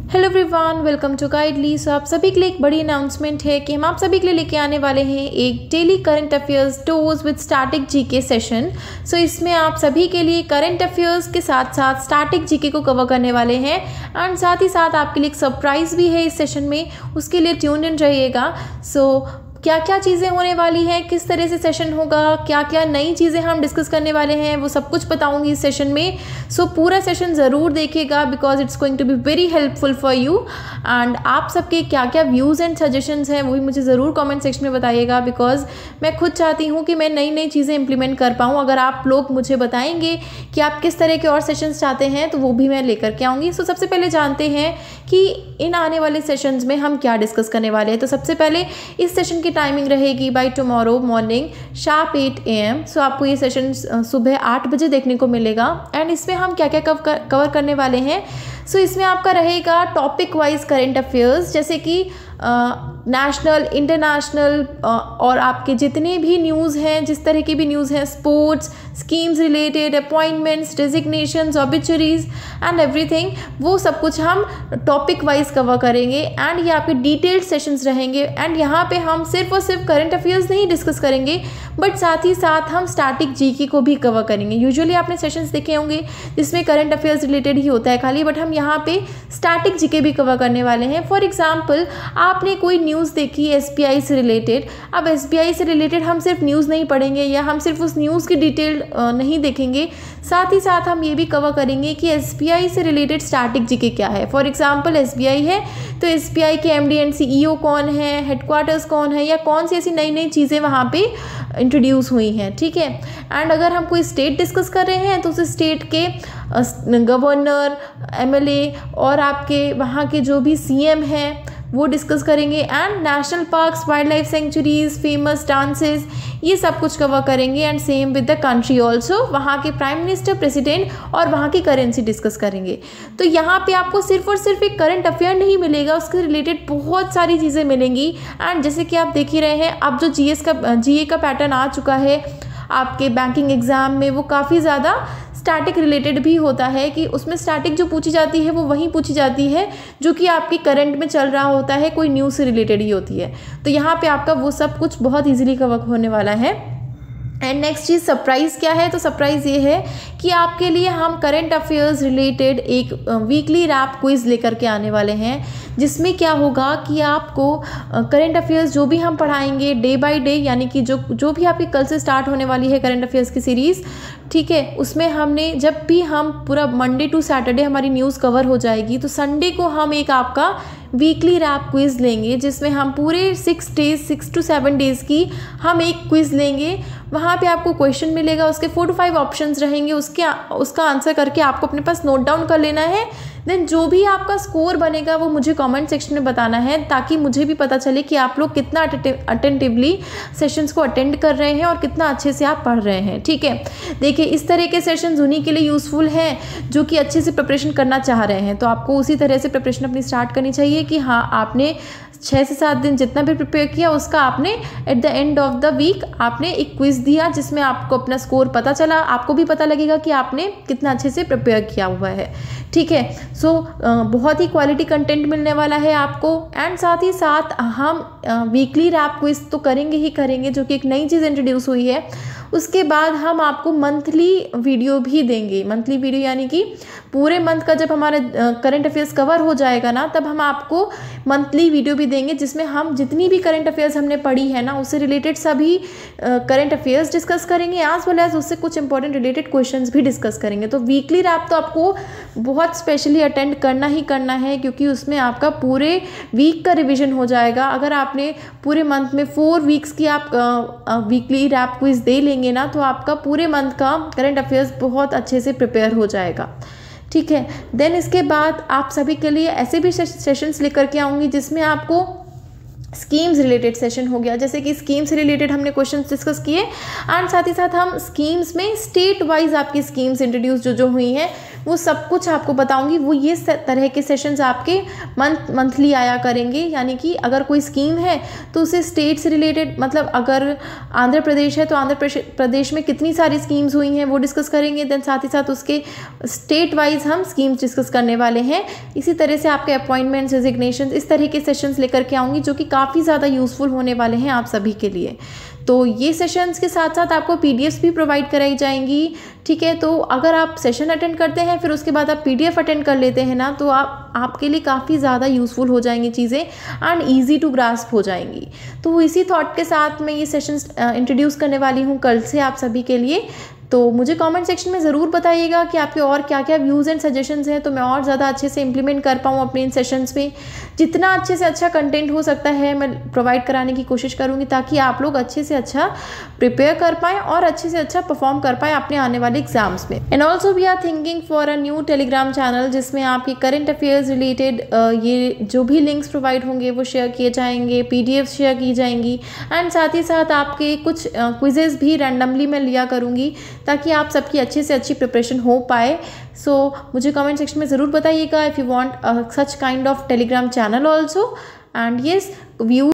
Hello everyone, welcome to Guidely. So आप सभी के लिए एक बड़ी अनाउंसमेंट है कि हम आप सभी के लिए लेके आने वाले हैं एक daily current affairs tours with static GK session. So इसमें आप सभी के लिए करंट अफेयर्स के साथ साथ स्टैटिक जीके को कवर करने वाले हैं एंड साथ ही साथ आपके लिए एक सरप्राइज़ भी है इस सेशन में, उसके लिए ट्यून इन रहिएगा। सो क्या क्या चीज़ें होने वाली हैं, किस तरह से सेशन होगा, क्या क्या नई चीज़ें हम डिस्कस करने वाले हैं, वो सब कुछ बताऊंगी इस सेशन में। सो पूरा सेशन ज़रूर देखिएगा because it's going to be very helpful for you. And आप सबके क्या क्या व्यूज़ एंड सजेशंस हैं वो भी मुझे ज़रूर कमेंट सेक्शन में बताइएगा बिकॉज मैं खुद चाहती हूँ कि मैं नई नई चीज़ें इंप्लीमेंट कर पाऊँ। अगर आप लोग मुझे बताएंगे कि आप किस तरह के और सेशंस चाहते हैं तो वो भी मैं लेकर के आऊँगी। सो सबसे पहले जानते हैं कि इन आने वाले सेशंस में हम क्या डिस्कस करने वाले हैं। तो सबसे पहले इस सेशन की टाइमिंग रहेगी by tomorrow morning sharp 8 AM। सो आपको ये सेशन सुबह 8 बजे देखने को मिलेगा एंड इसमें हम क्या क्या कवर करने वाले हैं। सो इसमें आपका रहेगा टॉपिक वाइज करेंट अफेयर्स जैसे कि नेशनल, इंटरनेशनल और आपके जितने भी न्यूज़ हैं, जिस तरह की भी न्यूज़ हैं, sports, schemes related, appointments, designations, obituaries and everything, वो सब कुछ हम टॉपिक वाइज कवर करेंगे एंड ये आपके डिटेल्ड सेशंस रहेंगे। एंड यहाँ पे हम सिर्फ और सिर्फ करंट अफेयर्स नहीं डिस्कस करेंगे बट साथ ही साथ हम स्टैटिक जीके को भी कवर करेंगे। यूजुअली आपने सेशंस देखे होंगे जिसमें करंट अफेयर्स रिलेटेड ही होता है खाली, बट हम यहाँ पे स्टैटिक जीके भी कवर करने वाले हैं। फॉर एग्जाम्पल आपने कोई न्यूज़ देखी एसबीआई से रिलेटेड, अब एसबीआई से रिलेटेड हम सिर्फ न्यूज़ नहीं पढ़ेंगे या हम सिर्फ उस न्यूज़ की डिटेल नहीं देखेंगे, साथ ही साथ हम ये भी कवर करेंगे कि एसबीआई से रिलेटेड स्टैटिक जीके क्या है। फॉर एग्जांपल एसबीआई है तो एसबीआई के एमडी एंड सीईओ कौन है, हेडक्वार्टर्स कौन है, या कौन सी ऐसी नई नई चीज़ें वहाँ पे इंट्रोड्यूस हुई हैं, ठीक है। एंड अगर हम कोई स्टेट डिस्कस कर रहे हैं तो उस स्टेट के गवर्नर, एमएलए और आपके वहाँ के जो भी सीएम हैं वो डिस्कस करेंगे। And national parks, wild life sanctuaries, famous dances, ये सब कुछ कवर करेंगे। And same with the country also, वहाँ के प्राइम मिनिस्टर, प्रेसिडेंट और वहाँ की करेंसी डिस्कस करेंगे। तो यहाँ पे आपको सिर्फ और सिर्फ एक करंट अफेयर नहीं मिलेगा, उसके रिलेटेड बहुत सारी चीज़ें मिलेंगी। एंड जैसे कि आप देख ही रहे हैं अब जो जीए का पैटर्न आ चुका है आपके बैंकिंग एग्ज़ाम में, वो काफ़ी ज़्यादा स्टैटिक रिलेटेड भी होता है कि उसमें स्टैटिक जो पूछी जाती है वो वहीं पूछी जाती है जो कि आपकी करंट में चल रहा होता है, कोई न्यूज़ से रिलेटेड ही होती है। तो यहाँ पे आपका वो सब कुछ बहुत इजीली कवर होने वाला है। एंड नेक्स्ट चीज़ सरप्राइज़ क्या है, तो सरप्राइज़ ये है कि आपके लिए हम करंट अफेयर्स रिलेटेड एक वीकली रैप क्विज़ लेकर के आने वाले हैं जिसमें क्या होगा कि आपको करंट अफेयर्स जो भी हम पढ़ाएंगे डे बाय डे, यानी कि जो भी आपकी कल से स्टार्ट होने वाली है करंट अफेयर्स की सीरीज़, ठीक है, उसमें हमने जब भी हम पूरा मंडे टू सैटरडे हमारी न्यूज़ कवर हो जाएगी तो संडे को हम एक आपका वीकली रैप क्विज़ लेंगे जिसमें हम पूरे 6 to 7 डेज़ की हम एक क्विज़ लेंगे। वहाँ पे आपको क्वेश्चन मिलेगा, उसके 4 to 5 ऑप्शंस रहेंगे, उसका आंसर करके आपको अपने पास नोट डाउन कर लेना है। देन जो भी आपका स्कोर बनेगा वो मुझे कमेंट सेक्शन में बताना है ताकि मुझे भी पता चले कि आप लोग कितना अटेंटिवली सेशंस को अटेंड कर रहे हैं और कितना अच्छे से आप पढ़ रहे हैं, ठीक है। देखिए इस तरह के सेशंस उन्हीं के लिए यूज़फुल हैं जो कि अच्छे से प्रिपरेशन करना चाह रहे हैं। तो आपको उसी तरह से प्रिपरेशन अपनी स्टार्ट करनी चाहिए कि हाँ आपने 6 से 7 दिन जितना भी प्रिपेयर किया उसका आपने at the end of the week आपने एक क्विज़ दिया जिसमें आपको अपना स्कोर पता चला, आपको भी पता लगेगा कि आपने कितना अच्छे से प्रिपेयर किया हुआ है, ठीक है। सो बहुत ही क्वालिटी कंटेंट मिलने वाला है आपको। एंड साथ ही साथ हम वीकली रैप क्विज़ तो करेंगे ही करेंगे जो कि एक नई चीज़ इंट्रोड्यूस हुई है। उसके बाद हम आपको मंथली वीडियो भी देंगे। मंथली वीडियो यानी कि पूरे मंथ का जब हमारा करंट अफेयर्स कवर हो जाएगा ना तब हम आपको मंथली वीडियो भी देंगे जिसमें हम जितनी भी करंट अफेयर्स हमने पढ़ी है ना उससे रिलेटेड सभी करंट अफेयर्स डिस्कस करेंगे एज वेल एज उससे कुछ इंपॉर्टेंट रिलेटेड क्वेश्चंस भी डिस्कस करेंगे। तो वीकली रैप तो आपको बहुत स्पेशली अटेंड करना ही करना है क्योंकि उसमें आपका पूरे वीक का रिविजन हो जाएगा। अगर आपने पूरे मंथ में 4 वीक्स की आप वीकली रैप क्विज़ दे लेंगे ना तो आपका पूरे मंथ का करंट अफेयर्स बहुत अच्छे से प्रिपेयर हो जाएगा, ठीक है। देन इसके बाद आप सभी के लिए ऐसे भी सेशंस लेकर के आऊँगी जिसमें आपको स्कीम्स रिलेटेड सेशन हो गया, जैसे कि स्कीम से रिलेटेड हमने क्वेश्चंस डिस्कस किए एंड साथ ही साथ हम स्कीम्स में स्टेट वाइज आपकी स्कीम्स इंट्रोड्यूस जो हुई हैं वो सब कुछ आपको बताऊँगी। वो ये तरह के सेशंस आपके मंथली आया करेंगे, यानी कि अगर कोई स्कीम है तो उसे स्टेट से रिलेटेड, मतलब अगर आंध्र प्रदेश है तो आंध्र प्रदेश में कितनी सारी स्कीम्स हुई हैं वो डिस्कस करेंगे। देन साथ ही साथ उसके स्टेट वाइज हम स्कीम्स डिस्कस करने वाले हैं। इसी तरह से आपके अपॉइंटमेंट्स, रेजिग्नेशन, इस तरह के सेशंस लेकर के आऊँगी जो कि काफ़ी ज़्यादा यूज़फुल होने वाले हैं आप सभी के लिए। तो ये सेशंस के साथ साथ आपको पीडीएफ्स भी प्रोवाइड कराई जाएंगी, ठीक है। तो अगर आप सेशन अटेंड करते हैं फिर उसके बाद आप पीडीएफ अटेंड कर लेते हैं ना, तो आपके लिए काफ़ी ज़्यादा यूज़फुल हो जाएंगी चीज़ें एंड ईजी टू ग्रास्प हो जाएंगी। तो इसी थॉट के साथ मैं ये सेशंस इंट्रोड्यूस करने वाली हूँ कल से आप सभी के लिए। तो मुझे कमेंट सेक्शन में ज़रूर बताइएगा कि आपके और क्या क्या व्यूज़ एंड सजेशंस हैं, तो मैं और ज़्यादा अच्छे से इंप्लीमेंट कर पाऊँ अपने इन सेशंस में। जितना अच्छे से अच्छा कंटेंट हो सकता है मैं प्रोवाइड कराने की कोशिश करूँगी, ताकि आप लोग अच्छे से अच्छा प्रिपेयर कर पाएँ और अच्छे से अच्छा परफॉर्म कर पाएँ अपने आने वाले एग्जाम्स में। And also we are thinking for a new Telegram channel, जिसमें आपके करंट अफेयर्स रिलेटेड ये जो भी लिंक्स प्रोवाइड होंगे वो शेयर किए जाएंगे, पीडीएफ शेयर की जाएंगी एंड साथ ही साथ आपके कुछ क्विजेज़ भी रैंडमली मैं लिया करूँगी, ताकि आप सबकी अच्छे से अच्छी प्रिपरेशन हो पाए। सो मुझे कमेंट सेक्शन में ज़रूर बताइएगा if you want such kind of Telegram channel also. And yes, view